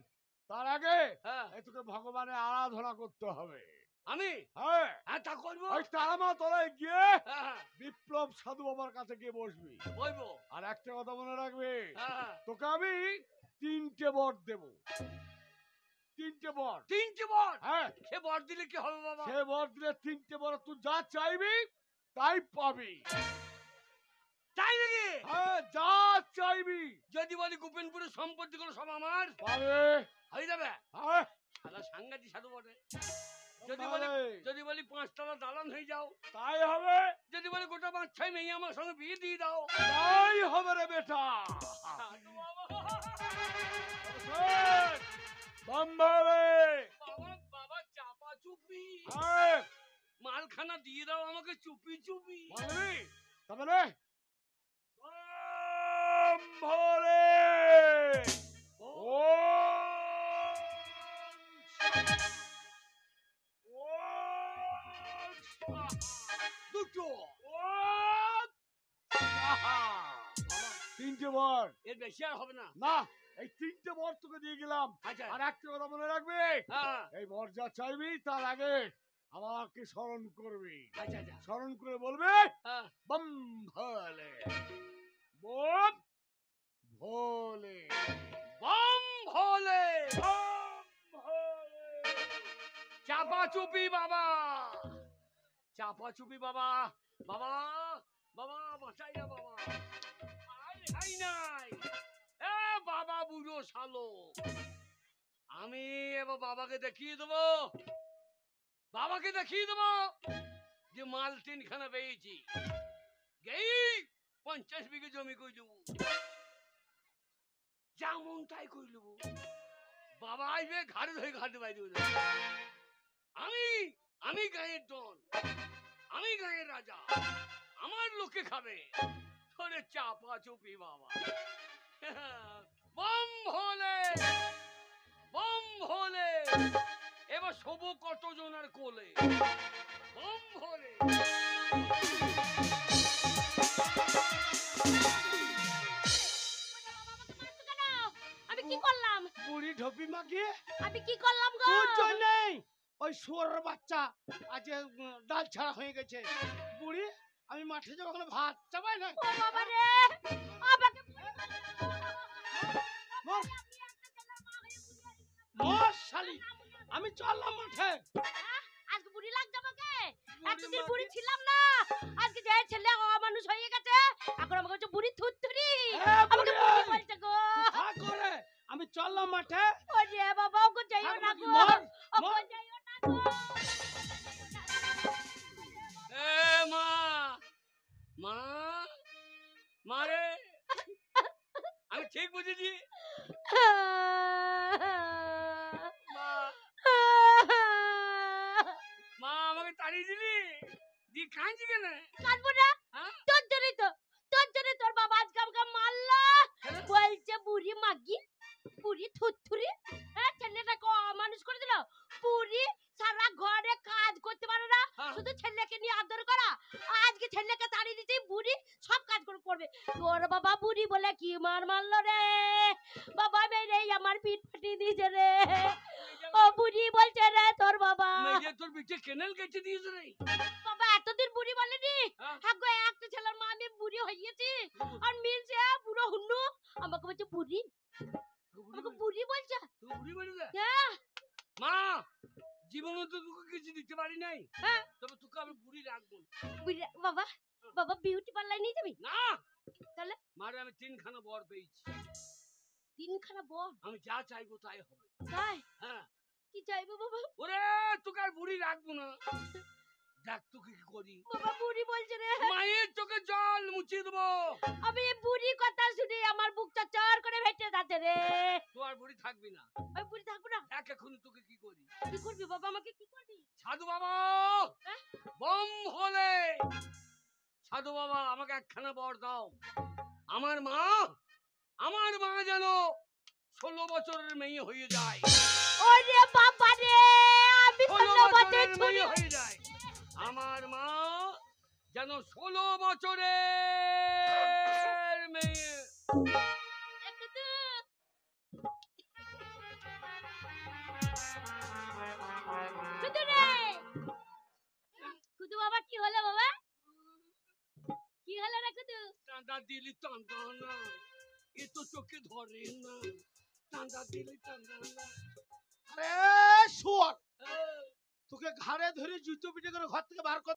[SPEAKER 1] তার আগে
[SPEAKER 3] হ্যাঁ
[SPEAKER 1] এই তোকে ভগবানের আরাধনা করতে হবে।
[SPEAKER 3] আমি
[SPEAKER 1] হ্যাঁ
[SPEAKER 3] হ্যাঁ তা করবো।
[SPEAKER 1] ওই তারামা তলায় গিয়ে
[SPEAKER 3] হ্যাঁ হ্যাঁ
[SPEAKER 1] বিপ্লব সাধু বাবার কাছে গিয়ে বসবি।
[SPEAKER 3] বলবো।
[SPEAKER 1] আর একটা কথা মনে রাখবি,
[SPEAKER 3] হ্যাঁ
[SPEAKER 1] তোকে আমি 3টে বর দেব। 3টে বর।
[SPEAKER 3] 3টে বর।
[SPEAKER 1] হ্যাঁ
[SPEAKER 3] সে বর দিলে কি হবে বাবা?
[SPEAKER 1] সে বর দিলে 3টে বর তুই যা চাইবি তাই পাবি।
[SPEAKER 3] তাই নাকি?
[SPEAKER 1] হ্যাঁ যা চাইবি
[SPEAKER 3] যদি বলি গোপেনপুরের সম্পত্তিগুলো সব আমার
[SPEAKER 1] পাবে।
[SPEAKER 3] হয়ে যাবে?
[SPEAKER 1] হ্যাঁ
[SPEAKER 3] শালা সাংঘাতিক সাধু বটে।
[SPEAKER 1] পাবে।
[SPEAKER 3] যদি বলি 5তলা দালান হয়ে যাও,
[SPEAKER 1] তাই হবে।
[SPEAKER 3] যদি বলি গোটা 5-6 মেয়ে আমার সঙ্গে বিয়ে দিয়ে দাও,
[SPEAKER 1] তাই হবে রে বেটা।
[SPEAKER 3] সাধু বাবা।
[SPEAKER 1] বম্বালে
[SPEAKER 3] বাবা বাবা চাপা চুপি
[SPEAKER 1] হ্যাঁ
[SPEAKER 3] মালখানা দিয়ে দাও আমাকে চুপি চুপি।
[SPEAKER 1] বলবি তবে রে। বম্বালে
[SPEAKER 3] ও,
[SPEAKER 1] ও
[SPEAKER 3] দুটো।
[SPEAKER 1] বাবা 3টে বর।
[SPEAKER 3] এর বেশি আর হবে না।
[SPEAKER 1] না এই 3টে বর তোকে দিয়ে গেলাম।
[SPEAKER 3] আচ্ছা
[SPEAKER 1] আর একটা কথা মনে রাখবি,
[SPEAKER 3] হ্যাঁ
[SPEAKER 1] এই বর যা চাইবি তার আগে আমাকে স্মরণ করবি।
[SPEAKER 3] আচ্ছা আচ্ছা
[SPEAKER 1] স্মরণ করে বলবি
[SPEAKER 3] হ্যাঁ
[SPEAKER 1] বম ভোলে বম ভোলে
[SPEAKER 3] বম ভোলে
[SPEAKER 1] বম ভোলে।
[SPEAKER 3] চাপা চুপি বাবা, চাপা চুপি বাবা। বাবা বাবা বাঁচাই না বাবা। আয় হাই নাই এ বাবা বুড়ো শালো। আমি এবার বাবাকে দেখিয়ে দেবো, বাবাকে দেখিয়ে দেবো যে মাল 3খানা পেয়েছি। গেই 50 বিঘে জমি কই দেবো, যেমন তাই কই দেবো। বাবা আসবে ঘাড়ে ধরে ঘাটে বাইরে দেবো। আমি আমি গায়ের ডন, আমি গায়ের রাজা, আমার লোকে খাবে। ধরে চাপা চুপি বাবা। বম ভোলে বম ভোলে। এবার শোভ কতজনের কোলে। বম ভোলে।
[SPEAKER 2] আমি কি করলাম?
[SPEAKER 4] বুড়ি ঢোপি মাগিয়ে
[SPEAKER 2] আমি কি করলাম গো?
[SPEAKER 4] তুই নেই ওই শুয়োরের বাচ্চা আজকে ডাল ছাড়া হয়ে গেছে। বুড়ি আমি মাঠে যাবো, ওখানে ভাত চাপাই না।
[SPEAKER 2] ও বাবা রে, আমাকে
[SPEAKER 4] মর মর শালি, আমি চললাম মাঠে।
[SPEAKER 2] আজকে বুড়ি লাগছে আমাকে।
[SPEAKER 4] বুড়ি
[SPEAKER 2] এতদিন
[SPEAKER 4] মাগি।
[SPEAKER 2] বুড়ি ছিলাম না, আজকে যে ছেলে অমানুষ হয়ে গেছে, এখন আমাকে হচ্ছে বুড়ি থুতথুরি। আমাকে বুড়ি বলছে গো।
[SPEAKER 4] থাক করে আমি চললাম মাঠে।
[SPEAKER 2] ও রে বাবা, ওকে যাইও
[SPEAKER 4] থাক
[SPEAKER 2] না
[SPEAKER 4] মাগি,
[SPEAKER 2] গো,
[SPEAKER 4] মর,
[SPEAKER 2] ওকে
[SPEAKER 4] মর।
[SPEAKER 2] যাইও না গো।
[SPEAKER 3] এ মা মা মারে আমি ঠিক বুঝেছি। মা মা আমাকে তাড়িয়ে দিলি দি কাঁদছি কেন?
[SPEAKER 2] কাঁদবো না?
[SPEAKER 3] হ্যাঁ?
[SPEAKER 2] তোর জন্যই তো, তোর জন্যই তোর বাবা আজকে আমাকে মারলো।
[SPEAKER 3] কেন?
[SPEAKER 2] বলছে বুড়ি মাগি, বুড়ি থুতথুরি। হ্যাঁ, ছেলেটাকে অমানুষ করে দিল। বুড়ি সারা ঘরে কাজ করতে পারে না,
[SPEAKER 3] হ্যাঁ।
[SPEAKER 2] শুধু ছেলেকে নিয়ে আদর করা। আজকে ছেলেকে তাড়িয়ে দিতেই বুড়ি সব কাজ করে করবে। তোর বাবা বুড়ি বলে কি মার মারলো রে বাবা, মেরে আমার পিঠ ফাটিয়ে দিয়েছে রে। ও বুড়ি বলছে রে তোর বাবা।
[SPEAKER 3] মেয়ে তোর পিঠে কেনেল কেটে দিয়েছে রে।
[SPEAKER 2] বাবা এতদিন বুড়ি বলেনি।
[SPEAKER 3] হ্যাঁ।
[SPEAKER 2] হ্যাঁ গো, একটা ছেলের মা আমি বুড়ি হয়ে গেছি। আর মিলছে বুড়ো হুন্নু আমাকে বলছে বুড়ি, আমাকে বুড়ি বলছে।
[SPEAKER 3] তুই বুড়ি বলে দে।
[SPEAKER 2] হ্যাঁ,
[SPEAKER 3] মা জীবনে তো তোকে কিছু দিতে পারি নাই,
[SPEAKER 2] হ্যাঁ।
[SPEAKER 3] তবে তোকে আমি বুড়ি রাখবো না।
[SPEAKER 2] বাবা বাবা বিউটি পার্লার নিয়ে যাবি?
[SPEAKER 3] না
[SPEAKER 2] তাহলে?
[SPEAKER 3] মারে আমি 3খানা বর পেয়েছি,
[SPEAKER 2] 3খানা বর?
[SPEAKER 3] আমি যা চাইবো তাই হবে।
[SPEAKER 2] তাই?
[SPEAKER 3] হ্যাঁ।
[SPEAKER 2] কি চাইবো বাবা?
[SPEAKER 3] ওরে তোকে আর বুড়ি রাখবো না, দেখ তোকে কি করি।
[SPEAKER 2] বাবা বুড়ি বলছে রে।
[SPEAKER 3] মায়ের চোখে জল মুছিয়ে দেবো।
[SPEAKER 2] আমি এই বুড়ি কথা শুনে আমার বুকটা চড় করে ফেটে যাচ্ছে রে।
[SPEAKER 3] তো আর বুড়ি থাকবি না।
[SPEAKER 2] আমি বুড়ি থাকবো না?
[SPEAKER 3] দেখ এখন তোকে কি করি।
[SPEAKER 2] কি করবি বাবা, আমাকে কি করবি?
[SPEAKER 3] সাধু বাবা,
[SPEAKER 2] হ্যাঁ?
[SPEAKER 3] বম হলে সাধু বাবা আমাকে 1খানা বর দাও। আমার মা যেন 16 বছরের মেয়ে হয়ে যায়।
[SPEAKER 2] ওরে বাবা রে, আমি
[SPEAKER 3] 16
[SPEAKER 2] 16 বছর
[SPEAKER 3] বছরের
[SPEAKER 2] ছুরি
[SPEAKER 3] মেয়ে হয়ে যায়। আমার মা যেন 16 বছরের মেয়ে।
[SPEAKER 2] কুদু রে, কুদু বাবা কি হলো বাবা? কি হলো রে কুদু?
[SPEAKER 3] টান্দা দিলি টান্দা না, এ তো চোখে ধরে না। টান্দা দিলি টান্দা না।
[SPEAKER 4] আরে শুয়োর,
[SPEAKER 3] এই,
[SPEAKER 4] তোকে ঘাড়ে ধরে জুতো পিটে করে ঘর থেকে বার কর।